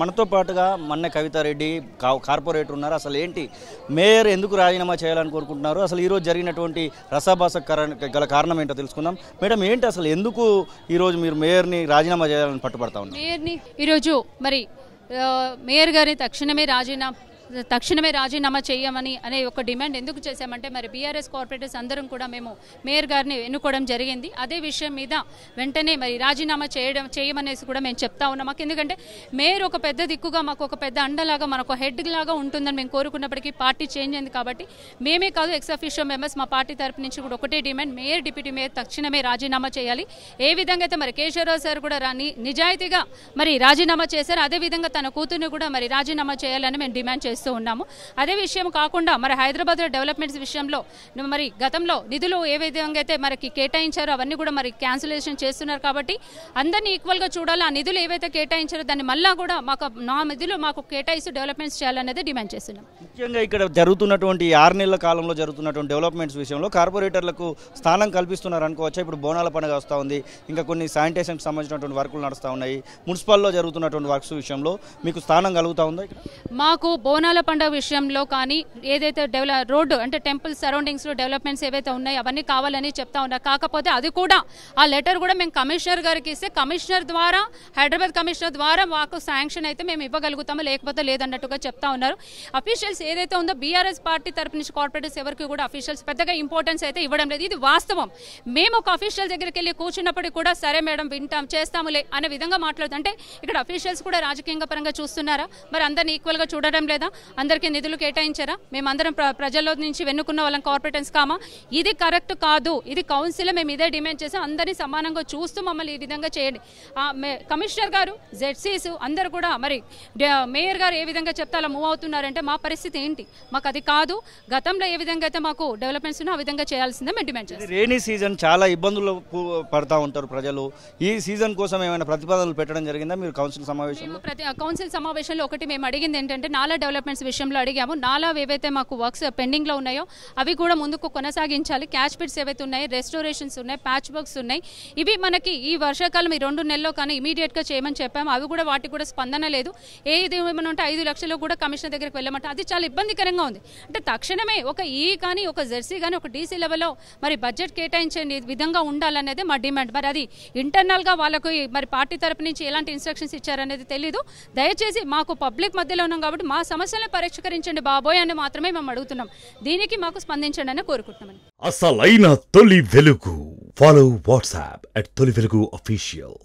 మనతో పాటుగా మన్నె కవితారెడ్డి కార్పొరేటర్ ఉన్నారు. అసలు ఏంటి మేయర్ ఎందుకు రాజీనామా చేయాలని కోరుకుంటున్నారు, అసలు ఈరోజు జరిగినటువంటి రసాభాస గల కారణం ఏంటో తెలుసుకుందాం. మేడం, ఏంటి అసలు ఎందుకు ఈరోజు మీరు మేయర్ని రాజీనామా చేయాలని పట్టుబడతా ఉన్నారు? మేయర్ని ఈరోజు మరి మేయర్ గారిని తక్షణమే రాజీనామా చేయమని అనే ఒక డిమాండ్ ఎందుకు చేశామంటే, మరి బీఆర్ఎస్ కార్పొరేటర్స్ అందరం కూడా మేము మేయర్ గారిని ఎన్నుకోవడం జరిగింది. అదే విషయం మీద వెంటనే మరి రాజీనామా చేయమనేసి కూడా మేము చెప్తా ఉన్నాం. మాకు ఎందుకంటే మేయర్ ఒక పెద్ద దిక్కుగా, మాకు ఒక పెద్ద అండలాగా, మనకు హెడ్ లాగా ఉంటుందని మేము కోరుకున్నప్పటికీ పార్టీ చేంజ్ అయింది కాబట్టి మేమే కాదు, ఎక్స్ అఫీషియో మెంబర్స్ మా పార్టీ తరపు నుంచి కూడా ఒకటే డిమాండ్, మేయర్ డిప్యూటీ మేయర్ తక్షణమే రాజీనామా చేయాలి. ఏ విధంగా అయితే మరి కేశవరావు సార్ కూడా నిజాయితీగా మరి రాజీనామా చేశారు, అదేవిధంగా తన కూతుర్ని కూడా మరి రాజీనామా చేయాలని మేము డిమాండ్ చేస్తాం ఉన్నాము. అదే విషయం కాకుండా మరి హైదరాబాద్ లో డెవలప్మెంట్స్ విషయంలో మరి గతంలో నిధులు ఏ విధంగా అయితే మనకి కేటాయించారో అవన్నీ కూడా మరి క్యాన్సిలేషన్ చేస్తున్నారు కాబట్టి అందరినీ ఈక్వల్ గా చూడాలి. ఆ నిధులు ఏవైతే కేటాయించారో దాన్ని మళ్ళా కూడా నా నిధులు మాకు కేటాయిస్తూ డెవలప్మెంట్స్ చేయాలనేది డిమాండ్ చేస్తున్నాం. ముఖ్యంగా ఇక్కడ జరుగుతున్నటువంటి 6 నెలల కాలంలో జరుగుతున్నటువంటి డెవలప్మెంట్స్ విషయంలో కార్పొరేటర్లకు స్థానం కల్పిస్తున్నారు అనుకోవచ్చా? ఇప్పుడు బోనాల పండుగ వస్తూ ఉంది, ఇంకా కొన్ని శానిటేషన్కి సంబంధించినటువంటి వర్కులు నడుస్తూ ఉన్నాయి. మున్సిపల్లో జరుగుతున్నటువంటి వర్క్స్ విషయంలో మీకు స్థానం కలుగుతూ ఉందా? మాకు బోనాల పండుగ విషయంలో కానీ ఏదైతే రోడ్డు అంటే టెంపుల్ సరౌండింగ్స్ లో డెవలప్మెంట్స్ ఏవైతే ఉన్నాయో అవన్నీ కావాలని చెప్తా ఉన్నారు. కాకపోతే అది కూడా ఆ లెటర్ కూడా మేము కమిషనర్ గారికి ఇస్తే కమిషనర్ ద్వారా, హైదరాబాద్ కమిషనర్ ద్వారా మాకు శాంక్షన్ అయితే మేము ఇవ్వగలుగుతాము, లేకపోతే లేదన్నట్టుగా చెప్తా ఉన్నారు. అఫీషియల్స్ ఏదైతే ఉందో బీఆర్ఎస్ పార్టీ తరపు నుంచి కార్పొరేటర్స్ ఎవరికి కూడా అఫీషియల్స్ పెద్దగా ఇంపార్టెన్స్ అయితే ఇవ్వడం లేదు. ఇది వాస్తవం. మేము ఒక అఫీషియల్ దగ్గరికి వెళ్ళి కూర్చున్నప్పటికీ కూడా సరే మేడం వింటాం చేస్తాములే అనే విధంగా మాట్లాడుతుంది. అంటే ఇక్కడ అఫీషియల్స్ కూడా రాజకీయంగా పరంగా చూస్తున్నారా? మరి అందరినీ ఈక్వల్ గా చూడడం లేదా? అందరికీ నిధులు కేటాయించారా? మేమందరం ప్రజల్లో నుంచి వెన్నుకున్న వాళ్ళం కార్పొరేటర్స్ కామా? ఇది కరెక్ట్ కాదు. ఇది కౌన్సిల్ మేము ఇదే డిమాండ్ చేసాం. అందరినీ సమానంగా చూస్తూ మమ్మల్ని ఈ విధంగా చేయండి. కమిషనర్ గారు, జెడ్సీస్ అందరూ కూడా మరి మేయర్ గారు ఏ విధంగా చెప్తే అలా మూవ్ అవుతున్నారంటే మా పరిస్థితి ఏంటి? మాకు అది కాదు. గతంలో ఏ విధంగా అయితే మాకు డెవలప్మెంట్స్ ఆ విధంగా చేయాల్సిందే మేము డిమాండ్ చేస్తాం. రైనీ సీజన్ చాలా ఇబ్బందులు పడతా ఉంటారు ప్రజలు. ఈ సీజన్ కోసం ఏమైనా ప్రతిపాదనలు పెట్టడం జరిగిందా మీరు కౌన్సిల్ సమావేశంలో? కౌన్సిల్ సమావేశంలో ఒకటి మేము అడిగింది ఏంటంటే నాలా డెవలప్మెంట్స్ విషయంలో అడిగాము. నాలా ఏవైతే మాకు వర్క్స్ పెండింగ్ లో ఉన్నాయో అవి కూడా ముందుకు కొనసాగించాలి. క్యాచ్ పిట్స్ ఏవైతే ఉన్నాయి, రెస్టోరేషన్స్ ఉన్నాయి, ప్యాచ్ వర్క్స్ ఉన్నాయి. ఇవి మనకి ఈ వర్షాకాలం ఈ 2 నెలల్లో కానీ ఇమీడియట్ గా చేయమని చెప్పాము. అవి కూడా వాటికి కూడా స్పందన లేదు. ఏది ఏమైనా ఉంటే 5 లక్షలు కూడా కమిషనర్ దగ్గరికి వెళ్ళమంటే అది చాలా ఇబ్బందికరంగా ఉంది. అంటే తక్షణమే ఒక కానీ ఒక జెర్సీ కానీ ఒక డీసీ లెవెల్లో మరి బడ్జెట్ కేటాయించే విధంగా ఉండాలనేది మా డిమాండ్. మరి అది ఇంటర్నల్ గా వాళ్ళకు మరి పార్టీ తరపు నుంచి ఎలాంటి ఇన్స్ట్రక్షన్స్ ఇచ్చారనేది తెలీదు. దయచేసి మాకు పబ్లిక్ మధ్యలో ఉన్నాం కాబట్టి మా సమస్యలను పరిష్కరించండి బాబోయ్ అని మాత్రమే మేము అడుగుతున్నాం. దీనికి మాకు స్పందించండి అని కోరుకుంటున్నామని. అసలైన తొలి వెలుగు. ఫాలో వాట్సాప్ @తొలి వెలుగు official.